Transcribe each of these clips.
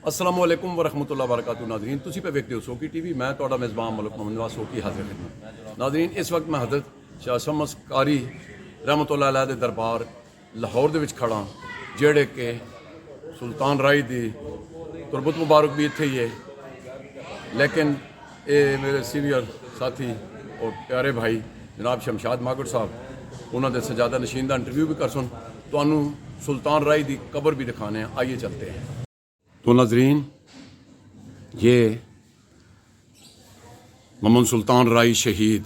السلام علیکم ورحمۃ اللہ وبرکاتہ ناظرین تسی پہ ویکتے ہو سوکی ٹی وی میں توڑا میزبان ملک محمد نواز سوکی حاضر خدمت ناظرین اس وقت میں حضرت شاہ شمس قاری رحمۃ اللہ علیہ دے دربار لاہور دے وچ کھڑا جیڑے کہ سلطان رائی دی تربت مبارک بھی اتھے ہی ہے لیکن اے میرے سینئر ساتھی اور پیارے بھائی جناب شمشاد ماگڑ صاحب انہوں نے سجادہ نشین دا انٹرویو بھی کر سن تو انہوں سلطان رائی دی قبر بھی دکھانے ہیں آئیے چلتے ہیں تو ناظرین یہ محمد سلطان رائی شہید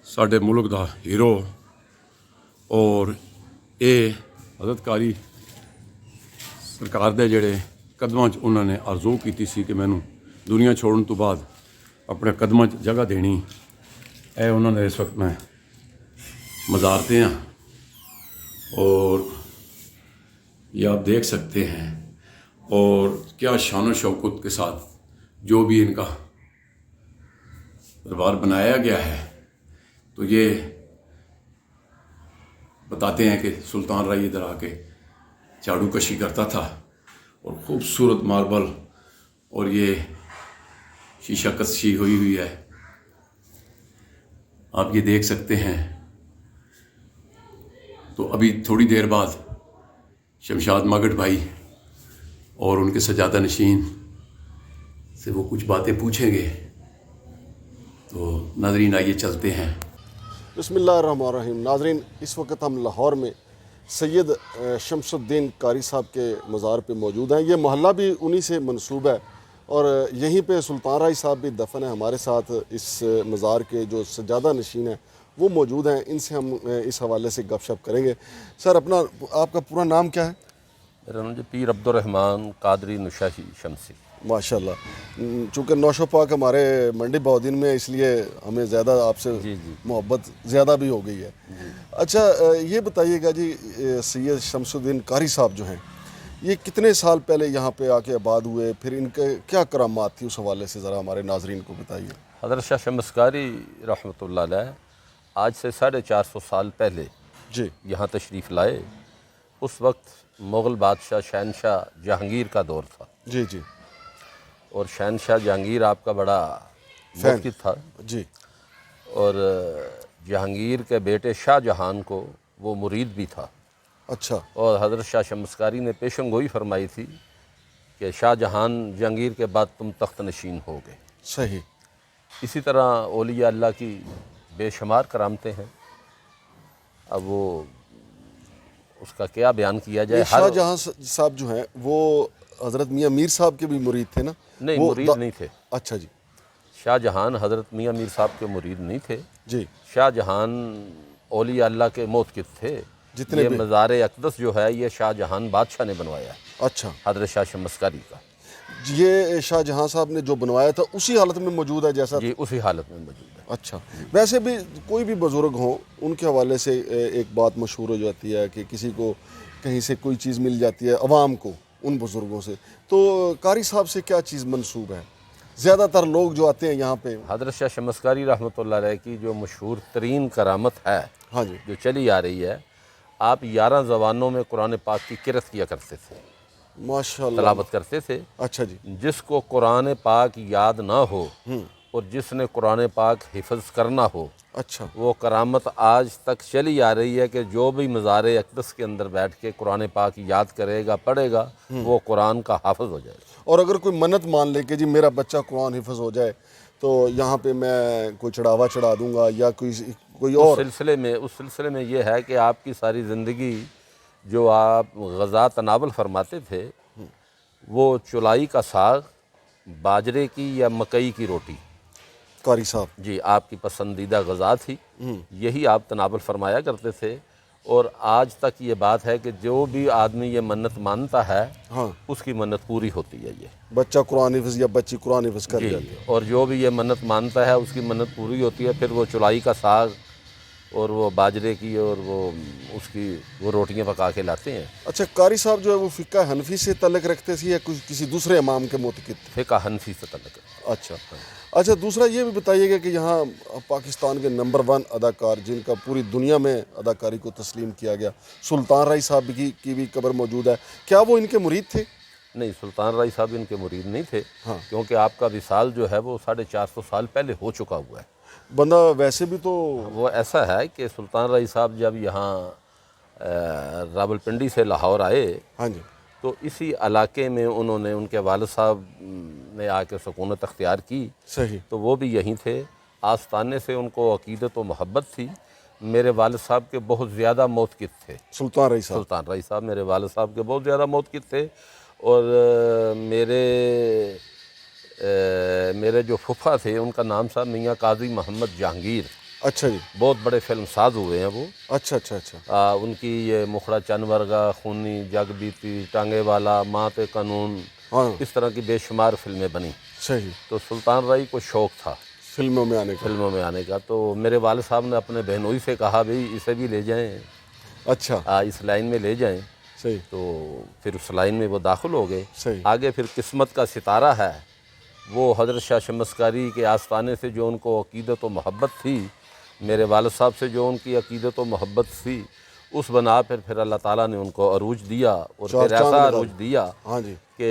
ساڈے ملک دا ہیرو اور اے حضرت قاری سرکار دے جڑے قدماں چ انہوں نے آرزو کیتی سی کہ مینوں دنیا چھوڑن تو بعد اپنے قدماں چ جگہ دینی اے انہوں نے اس وقت میں مزارتے ہیں اور یہ آپ دیکھ سکتے ہیں اور کیا شان و شوکت کے ساتھ جو بھی ان کا دربار بنایا گیا ہے تو یہ بتاتے ہیں کہ سلطان رائی ادھر آ کے جھاڑو کشی کرتا تھا اور خوبصورت ماربل اور یہ شیشہ کشی ہوئی ہے آپ یہ دیکھ سکتے ہیں تو ابھی تھوڑی دیر بعد شمشاد ماگڑ بھائی اور ان کے سجادہ نشین سے وہ کچھ باتیں پوچھیں گے تو ناظرین آئیے چلتے ہیں بسم اللہ الرحمن الرحیم ناظرین اس وقت ہم لاہور میں سید شمس الدین قاری صاحب کے مزار پہ موجود ہیں. یہ محلہ بھی انہی سے منسوب ہے اور یہیں پہ سلطان رائی صاحب بھی دفن ہے. ہمارے ساتھ اس مزار کے جو سجادہ نشین ہیں وہ موجود ہیں, ان سے ہم اس حوالے سے گپ شپ کریں گے. سر آپ کا پورا نام کیا ہے؟ میرا نام پیر عبد الرحمن قادری نشاہی شمسی. ماشاء اللہ. چونکہ نوشو پاک ہمارے منڈی بہودین میں اس لیے ہمیں زیادہ آپ سے محبت زیادہ بھی ہو گئی ہے. اچھا یہ بتائیے گا جی, سید شمس الدین قاری صاحب جو ہیں یہ کتنے سال پہلے یہاں پہ آ کے آباد ہوئے, پھر ان کے کیا کرامات تھی اس حوالے سے ذرا ہمارے ناظرین کو بتائیے. حضرت شاہ شمس قاری رحمۃ اللہ علیہ آج سے 450 سال پہلے جی یہاں تشریف لائے. اس وقت مغل بادشاہ شہنشاہ جہانگیر کا دور تھا. جی جی. اور شہنشاہ جہانگیر آپ کا بڑا موقف تھا جی. اور جہانگیر کے بیٹے شاہ جہان کو وہ مرید بھی تھا. اچھا. اور حضرت شاہ شمس قاری نے پیشن گوئی فرمائی تھی کہ شاہ جہان جہانگیر کے بعد تم تخت نشین ہو گئے. صحیح. اسی طرح اولیاء اللہ کی بے شمار کرامتیں ہیں. اب وہ اس کا کیا بیان کیا جائے. شاہ جہاں صاحب جو ہیں وہ حضرت میاں میر صاحب کے بھی مرید تھے نا؟ نہیں, مرید نہیں تھے. اچھا جی. شاہ جہان حضرت میاں میر صاحب کے مرید نہیں تھے. جی. شاہ جہان اولیاء اللہ کے موتقف تھے. جتنے یہ مزار اقدس جو ہے یہ شاہ جہان بادشاہ نے بنوایا ہے. اچھا. حضرت شاہ شمس قاری کا. یہ شاہ جہاں صاحب نے جو بنوایا تھا اسی حالت میں موجود ہے جیسا؟ جی اسی حالت میں موجود ہے. اچھا. ویسے بھی کوئی بھی بزرگ ہوں ان کے حوالے سے ایک بات مشہور ہو جاتی ہے کہ کسی کو کہیں سے کوئی چیز مل جاتی ہے عوام کو ان بزرگوں سے, تو قاری صاحب سے کیا چیز منسوب ہے؟ زیادہ تر لوگ جو آتے ہیں یہاں پہ حضرت شاہ شمس قاری رحمۃ اللہ علیہ کی جو مشہور ترین کرامت ہے ہاں جی جو چلی آ رہی ہے, آپ 11 زبانوں میں قرآن پاک کی قرأت کیا کرتے تھے, ماشاء اللہ تلاوت کرتے تھے. اچھا جی. جس کو قرآن پاک یاد نہ ہو اور جس نے قرآن پاک حفظ کرنا ہو, اچھا, وہ کرامت آج تک چلی آ رہی ہے کہ جو بھی مزار اقدس کے اندر بیٹھ کے قرآن پاک یاد کرے گا پڑھے گا وہ قرآن کا حافظ ہو جائے گا. اور اگر کوئی منت مان لے کہ جی میرا بچہ قرآن حفظ ہو جائے تو یہاں پہ میں کوئی چڑھاوا چڑھا دوں گا یا کوئی اور اس سلسلے میں یہ ہے کہ آپ کی ساری زندگی جو آپ غذا تناول فرماتے تھے وہ چولائی کا ساگ, باجرے کی یا مکئی کی روٹی قاری صاحب جی آپ کی پسندیدہ غذا تھی, یہی آپ تناول فرمایا کرتے تھے. اور آج تک یہ بات ہے کہ جو بھی آدمی یہ منت مانتا ہے ہاں اس کی منت پوری ہوتی ہے. یہ بچہ قرآن حفظ یا بچی قرآن حفظ کر جاتی ہے. اور جو بھی یہ منت مانتا ہے اس کی منت پوری ہوتی ہے. پھر وہ چولائی کا ساگ اور وہ باجرے کی اور وہ اس کی وہ روٹیاں پکا کے لاتے ہیں. اچھا, قاری صاحب جو ہے وہ فقہ حنفی سے تعلق رکھتے تھے یا کسی دوسرے امام کے معتقد؟ فقہ حنفی سے تعلق ہے. اچھا. اچھا, دوسرا یہ بھی بتائیے گا کہ یہاں پاکستان کے نمبر 1 اداکار جن کا پوری دنیا میں اداکاری کو تسلیم کیا گیا سلطان رائی صاحب کی بھی قبر موجود ہے, کیا وہ ان کے مرید تھے؟ نہیں، سلطان رائی صاحب ان کے مرید نہیں تھے، ہاں۔ کیونکہ آپ کا وصال جو ہے وہ 450 سال پہلے ہو چکا ہوا ہے۔ بندہ ویسے بھی تو وہ ایسا ہے کہ سلطان رائی صاحب جب یہاں راولپنڈی سے لاہور آئے ہاں جی، تو اسی علاقے میں انہوں نے، ان کے والد صاحب نے آ کے سکونت اختیار کی، صحیح، تو وہ بھی یہیں تھے۔ آستانے سے ان کو عقیدت و محبت تھی۔ میرے والد صاحب کے بہت زیادہ موتقد تھے، سلطان رئی صاحب، سلطان رائی صاحب میرے والد صاحب کے بہت زیادہ موتقد تھے، اور میرے جو پھپھا تھے ان کا نام تھا میاں قاضی محمد جہانگیر، اچھا جی، بہت بڑے فلم ساز ہوئے ہیں وہ۔ اچھا اچھا اچھا، ان کی یہ مکھڑا چن ورگا، خونی، جگ بیتی، ٹانگے والا، ماں تے قانون، ہاں، اس طرح کی بے شمار فلمیں بنی۔ صحیح، تو سلطان رائی کو شوق تھا فلموں میں آنے کا، فلموں میں آنے کا، تو میرے والد صاحب نے اپنے بہنوئی سے کہا بھئی اسے بھی لے جائیں، اچھا، اس لائن میں لے جائیں۔ صحیح، تو پھر اس لائن میں وہ داخل ہو گئے۔ صحیح، آگے پھر قسمت کا ستارہ ہے، وہ حضرت شاہ شمس کاری کے آستانے سے جو ان کو عقیدت و محبت تھی، میرے والد صاحب سے جو ان کی عقیدت و محبت تھی، اس بنا پر پھر اللہ تعالیٰ نے ان کو عروج دیا، اور چار پھر چاند ایسا لگا عروج دیا ہاں جی، کہ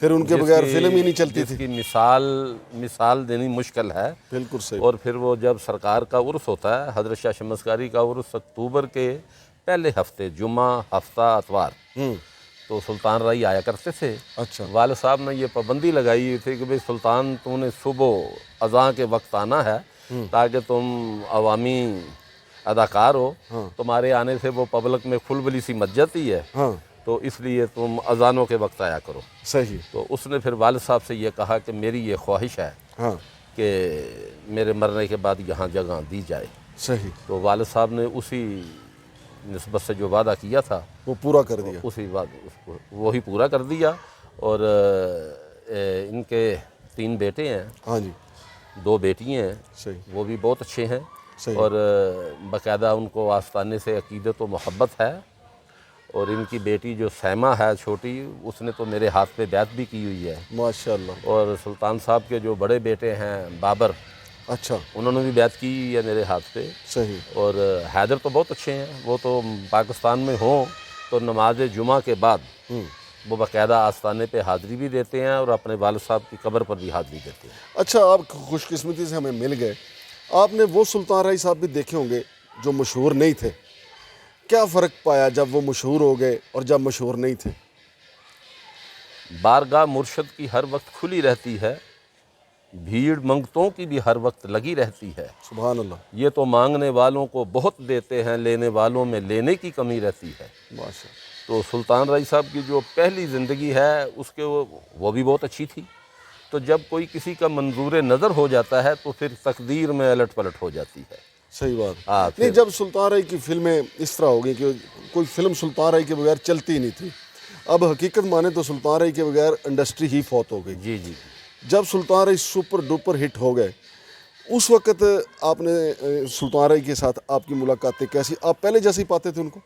پھر ان کے جس بغیر کی- فلم ہی نہیں چلتی جس تھی، کی مثال دینی مشکل ہے۔ بالکل صحیح، اور پھر وہ جب سرکار کا عرس ہوتا ہے، حضرت شاہ شمس کاری کا عرس اکتوبر کے پہلے ہفتے، جمعہ، ہفتہ، اتوار، تو سلطان رائی آیا کرتے تھے۔ اچھا، والد صاحب نے یہ پابندی لگائی ہوئی تھی کہ بھئی سلطان تو نے صبح اذان کے وقت آنا ہے تاکہ تم عوامی اداکار ہو، تمہارے آنے سے وہ پبلک میں کھلبلی سی مچ جاتی ہے، ہاں، تو اس لیے تم اذانوں کے وقت آیا کرو۔ صحیح، تو اس نے پھر والد صاحب سے یہ کہا کہ میری یہ خواہش ہے ہاں، کہ میرے مرنے کے بعد یہاں جگہ دی جائے۔ صحیح، تو والد صاحب نے اسی نسبت سے جو وعدہ کیا تھا، وہ پورا کر دیا، اسی بات اس کو وہی پورا کر دیا۔ اور ان کے 3 بیٹے ہیں، ہاں جی، 2 بیٹی ہیں، صحیح، وہ بھی بہت اچھے ہیں، صحیح، اور باقاعدہ ان کو آستانے سے عقیدت و محبت ہے۔ اور ان کی بیٹی جو سیمہ ہے چھوٹی، اس نے تو میرے ہاتھ پہ بیعت بھی کی ہوئی ہے۔ ماشاءاللہ، اور سلطان صاحب کے جو بڑے بیٹے ہیں بابر، اچھا، انہوں نے بھی بیعت کی ہے میرے ہاتھ پہ۔ صحیح، اور حیدر تو بہت اچھے ہیں، وہ تو پاکستان میں ہوں تو نماز جمعہ کے بعد وہ باقاعدہ آستانے پہ حاضری بھی دیتے ہیں، اور اپنے والد صاحب کی قبر پر بھی حاضری دیتے ہیں۔ اچھا، آپ خوش قسمتی سے ہمیں مل گئے، آپ نے وہ سلطان رائی صاحب بھی دیکھے ہوں گے جو مشہور نہیں تھے، کیا فرق پایا جب وہ مشہور ہو گئے اور جب مشہور نہیں تھے؟ بارگاہ مرشد کی ہر وقت کھلی رہتی ہے، بھیڑ منگتوں کی بھی ہر وقت لگی رہتی ہے۔ سبحان اللہ، یہ تو مانگنے والوں کو بہت دیتے ہیں، لینے والوں میں لینے کی کمی رہتی ہے۔ ماشاء تو سلطان رائی صاحب کی جو پہلی زندگی ہے اس کے وہ بھی بہت اچھی تھی۔ تو جب کوئی کسی کا منظور نظر ہو جاتا ہے تو پھر تقدیر میں الٹ پلٹ ہو جاتی ہے۔ صحیح بات، ہاں، نہیں جب سلطان رائی کی فلمیں اس طرح ہو گئی کہ کوئی فلم سلطان رائی کے بغیر چلتی ہی نہیں تھی، اب حقیقت مانے تو سلطان رائی کے بغیر انڈسٹری ہی فوت ہو گئی۔ جی جی۔ جب سلطان رائی سپر ڈوپر ہٹ ہو گئے، اس وقت آپ نے سلطان رائی کے ساتھ آپ کی ملاقاتیں کیسی؟ آپ پہلے جیسے ہی پاتے تھے ان کو؟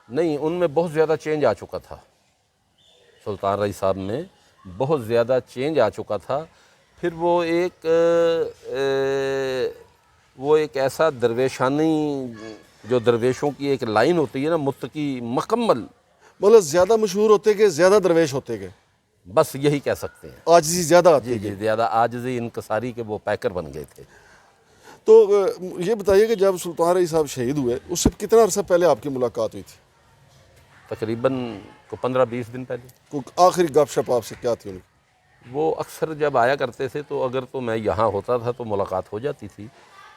نہیں، ان میں بہت زیادہ چینج آ چکا تھا، سلطان رائی صاحب میں بہت زیادہ چینج آ چکا تھا۔ پھر وہ ایک ایسا درویشانی، جو درویشوں کی ایک لائن ہوتی ہے نا، متقی مکمل، مطلب زیادہ مشہور ہوتے گئے، زیادہ درویش ہوتے گئے، بس یہی کہہ سکتے ہیں۔ عاجزی زیادہ آتی جی گئی۔ جی، زیادہ عاجزی انکساری کے وہ پیکر بن گئے تھے۔ تو یہ بتائیے کہ جب سلطان رائی صاحب شہید ہوئے، اس سے کتنا عرصہ پہلے آپ کی ملاقات ہوئی تھی؟ تقریباً 15-20 دن پہلے۔ کوئی آخری گپ شپ آپ سے کیا تھی ان کی؟ وہ اکثر جب آیا کرتے تھے تو اگر تو میں یہاں ہوتا تھا تو ملاقات ہو جاتی تھی،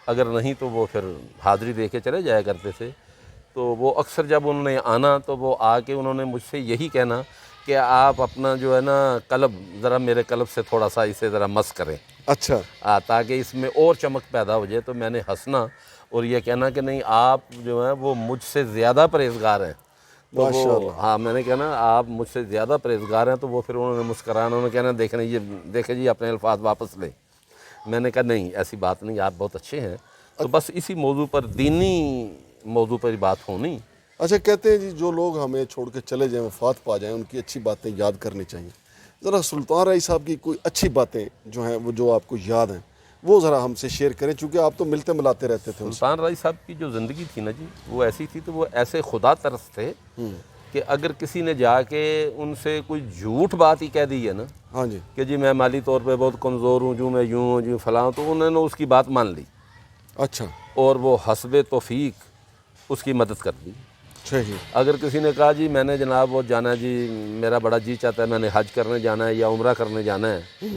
اگر نہیں تو وہ پھر حاضری دے کے چلے جایا کرتے تھے۔ تو وہ اکثر جب انہوں نے آنا تو وہ آ کے انہوں نے مجھ سے یہی کہنا کہ آپ اپنا جو ہے نا قلب، ذرا میرے قلب سے تھوڑا سا اسے ذرا مس کریں، اچھا، تاکہ اس میں اور چمک پیدا ہو جائے۔ تو میں نے ہنسنا اور یہ کہنا کہ نہیں، آپ جو ہیں وہ مجھ سے زیادہ پرہیزگار ہیں۔ تو ماشاء وہ اللہ، ہاں، میں نے کہنا آپ مجھ سے زیادہ پرہیزگار ہیں۔ تو وہ پھر انہوں نے مسکرانا، انہوں نے کہنا دیکھیں جی اپنے الفاظ واپس لیں۔ میں نے کہا نہیں، ایسی بات نہیں، آپ بہت اچھے ہیں۔ تو بس اسی موضوع پر، دینی موضوع پر بات ہونی۔ اچھا، کہتے ہیں جی جو لوگ ہمیں چھوڑ کے چلے جائیں، وفات پا جائیں، ان کی اچھی باتیں یاد کرنی چاہیے۔ ذرا سلطان رائی صاحب کی کوئی اچھی باتیں جو ہیں وہ جو آپ کو یاد ہیں، وہ ذرا ہم سے شیئر کریں، چونکہ آپ تو ملتے ملاتے رہتے تھے ان سے۔ سلطان رائی صاحب کی جو زندگی تھی نا جی، وہ ایسی تھی، تو وہ ایسے خدا ترس تھے کہ اگر کسی نے جا کے ان سے کوئی جھوٹ بات ہی کہہ دی ہے نا ہاں جی، کہ جی میں مالی طور پہ بہت کمزور ہوں، جو میں یوں ہوں جو فلاں ہوں، تو انہوں نے اس کی بات مان لی اچھا، اور وہ حسب توفیق اس کی مدد کر دی۔ صحیح، اگر کسی نے کہا جی میں نے جناب وہ جانا ہے، جی میرا بڑا جی چاہتا ہے میں نے حج کرنے جانا ہے یا عمرہ کرنے جانا ہے،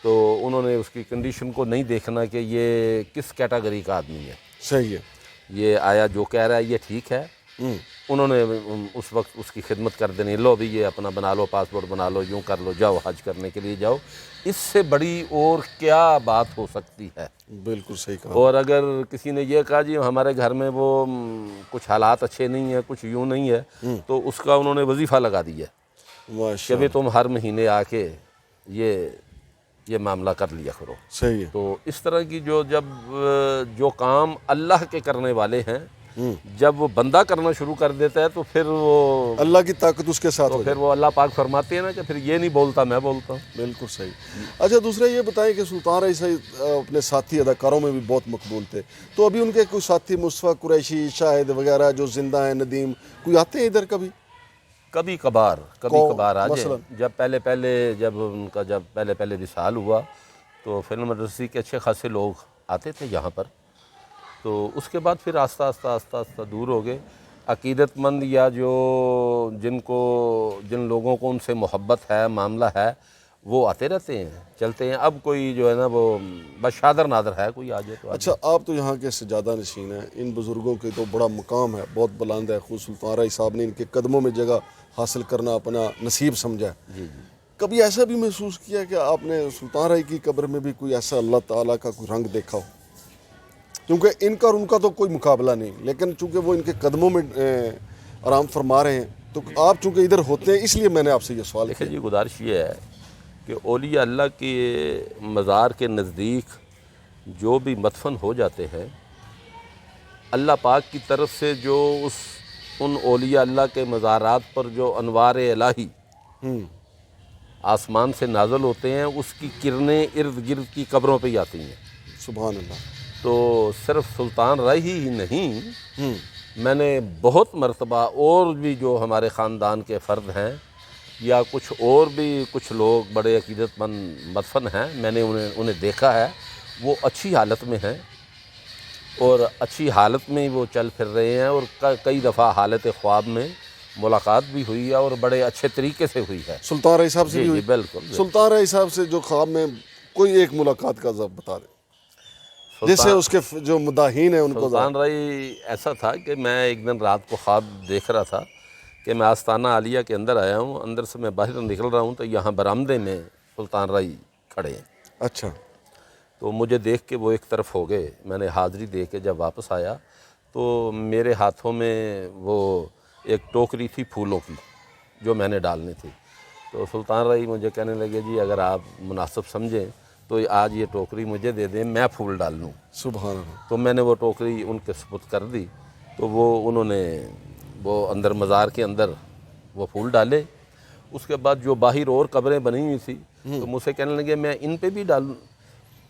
تو انہوں نے اس کی کنڈیشن کو نہیں دیکھنا کہ یہ کس کیٹاگری کا آدمی ہے، صحیح ہے، یہ آیا جو کہہ رہا ہے یہ ٹھیک ہے، انہوں نے اس وقت اس کی خدمت کر دینی، لو بھی یہ اپنا بنا لو، پاسپورٹ بنا لو، یوں کر لو، جاؤ حج کرنے کے لیے جاؤ۔ اس سے بڑی اور کیا بات ہو سکتی ہے؟ بالکل صحیح کہا، اور اگر کسی نے یہ کہا جی ہمارے گھر میں وہ کچھ حالات اچھے نہیں ہیں، کچھ یوں نہیں ہے، تو اس کا انہوں نے وظیفہ لگا دیا کہ ماشاء بھی تم ہر مہینے آ کے یہ معاملہ کر لیا کرو۔ صحیح ہے، تو اس طرح کی جو کام اللہ کے کرنے والے ہیں، جب وہ بندہ کرنا شروع کر دیتا ہے تو پھر اللہ کی طاقت اس کے ساتھ ہو پھر وہ اللہ پاک فرماتے ہیں نا کہ پھر یہ نہیں بولتا میں بولتا ہوں۔ بالکل صحیح۔ اچھا دوسرا یہ بتائیں کہ سلطان رئی صاحب اپنے ساتھی اداکاروں میں بھی بہت مقبول تھے، تو ابھی ان کے کوئی ساتھی مصطفیٰ قریشی، شاہد وغیرہ جو زندہ ہیں، ندیم، کوئی آتے ہیں ادھر کبھی؟ کبھی کبھار آ جائیں۔ مثلاً؟ جب پہلے وصال ہوا تو فلم انڈسٹری کے اچھے خاصے لوگ آتے تھے یہاں پر، تو اس کے بعد پھر آہستہ آہستہ دور ہو گئے۔ عقیدت مند یا جن لوگوں کو ان سے محبت ہے، معاملہ ہے، وہ آتے رہتے ہیں، چلتے ہیں۔ اب کوئی جو ہے نا وہ بس شادر نادر ہے، کوئی آ جائے تو آ جائے۔ اچھا آپ تو یہاں کے سجادہ نشین ہیں، ان بزرگوں کے تو بڑا مقام ہے، بہت بلند ہے، خود سلطان رئی صاحب نے ان کے قدموں میں جگہ حاصل کرنا اپنا نصیب سمجھا ہے۔ جی۔ کبھی ایسا بھی محسوس کیا کہ آپ نے سلطان رئی کی قبر میں بھی کوئی ایسا اللہ تعالیٰ کا کوئی رنگ دیکھا ہو؟ کیونکہ ان کا اور ان کا تو کوئی مقابلہ نہیں، لیکن چونکہ وہ ان کے قدموں میں آرام فرما رہے ہیں، تو آپ چونکہ ادھر ہوتے ہیں اس لیے میں نے آپ سے یہ سوال دیکھیں کیا۔ جی، گزارش یہ ہے کہ اولیاء اللہ کے مزار کے نزدیک جو بھی مدفن ہو جاتے ہیں، اللہ پاک کی طرف سے جو ان اولیاء اللہ کے مزارات پر جو انوار الہی آسمان سے نازل ہوتے ہیں، اس کی کرنیں ارد گرد کی قبروں پہ ہی آتی ہیں۔ سبحان اللہ۔ تو صرف سلطان رئی ہی نہیں، میں نے بہت مرتبہ اور بھی جو ہمارے خاندان کے فرد ہیں یا کچھ لوگ بڑے عقیدت مند مدفن ہیں، میں نے انہیں دیکھا ہے، وہ اچھی حالت میں ہیں اور اچھی حالت میں ہی وہ چل پھر رہے ہیں، اور کئی دفعہ حالت خواب میں ملاقات بھی ہوئی ہے اور بڑے اچھے طریقے سے ہوئی ہے۔ سلطان رئی صاحب سے بھی جی ہوئی؟ بالکل۔ سلطان رئی صاحب سے جو خواب میں کوئی ایک ملاقات کا ضبط بتا دیں، جیسے اس کے جو مداحین ہیں ان کو۔ سلطان رئی ایسا تھا کہ میں ایک دن رات کو خواب دیکھ رہا تھا کہ میں آستانہ عالیہ کے اندر آیا ہوں، اندر سے میں باہر نکل رہا ہوں تو یہاں برآمدے میں سلطان رئی کھڑے ہیں۔ اچھا، تو مجھے دیکھ کے وہ ایک طرف ہو گئے، میں نے حاضری دے کے جب واپس آیا تو میرے ہاتھوں میں وہ ایک ٹوکری تھی پھولوں کی جو میں نے ڈالنی تھی، تو سلطان رئی مجھے کہنے لگے جی اگر آپ مناسب سمجھیں تو آج یہ ٹوکری مجھے دے دیں، میں پھول ڈال لوں۔ سبحان اللہ۔ تو میں نے وہ ٹوکری ان کے سپرد کر دی، تو انہوں نے اندر مزار کے اندر وہ پھول ڈالے۔ اس کے بعد جو باہر اور قبریں بنی ہوئی تھی تو مجھ سے کہنے لگے میں ان پہ بھی ڈال دوں،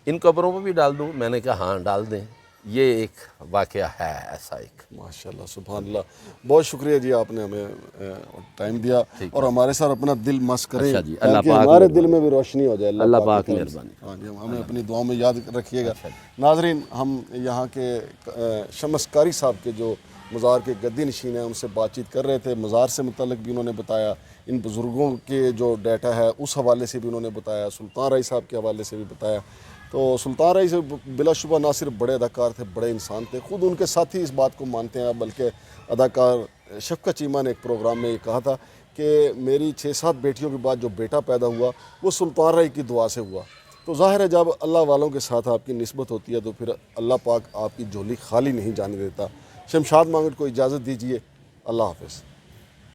ان قبروں پہ بھی ڈال دوں؟ میں نے کہا ہاں ڈال دیں۔ یہ ایک واقعہ ہے ایسا ایک۔ ماشاءاللہ، سبحان اللہ، بہت شکریہ جی، آپ نے ہمیں ٹائم دیا اور ہمارے ساتھ اپنا دل مس کریں اچھا جی، اللہ تاکہ پاک ہمارے دل میں بھی روشنی ہو جائے۔ اللہ پاک کی طرف سے۔ مہربانی۔ ہاں جی، ہمیں اپنی دعاؤں میں یاد رکھیے گا۔ ناظرین، ہم یہاں کے شمس قاری صاحب کے جو مزار کے گدی نشین ہیں ان سے بات چیت کر رہے تھے، مزار سے متعلق بھی انہوں نے بتایا، ان بزرگوں کے جو ڈیٹا ہے اس حوالے سے بھی انہوں نے بتایا، سلطان رئی صاحب کے حوالے سے بھی بتایا۔ تو سلطان رئی سے بلا شبہ نہ صرف بڑے اداکار تھے، بڑے انسان تھے، خود ان کے ساتھی اس بات کو مانتے ہیں، بلکہ اداکار شفقت چیمہ نے ایک پروگرام میں یہ کہا تھا کہ میری 6-7 بیٹیوں کے بعد جو بیٹا پیدا ہوا وہ سلطان رئی کی دعا سے ہوا۔ تو ظاہر ہے جب اللہ والوں کے ساتھ آپ کی نسبت ہوتی ہے تو پھر اللہ پاک آپ کی جھولی خالی نہیں جانے دیتا۔ شمشاد مانگٹ کو اجازت دیجیے، اللہ حافظ۔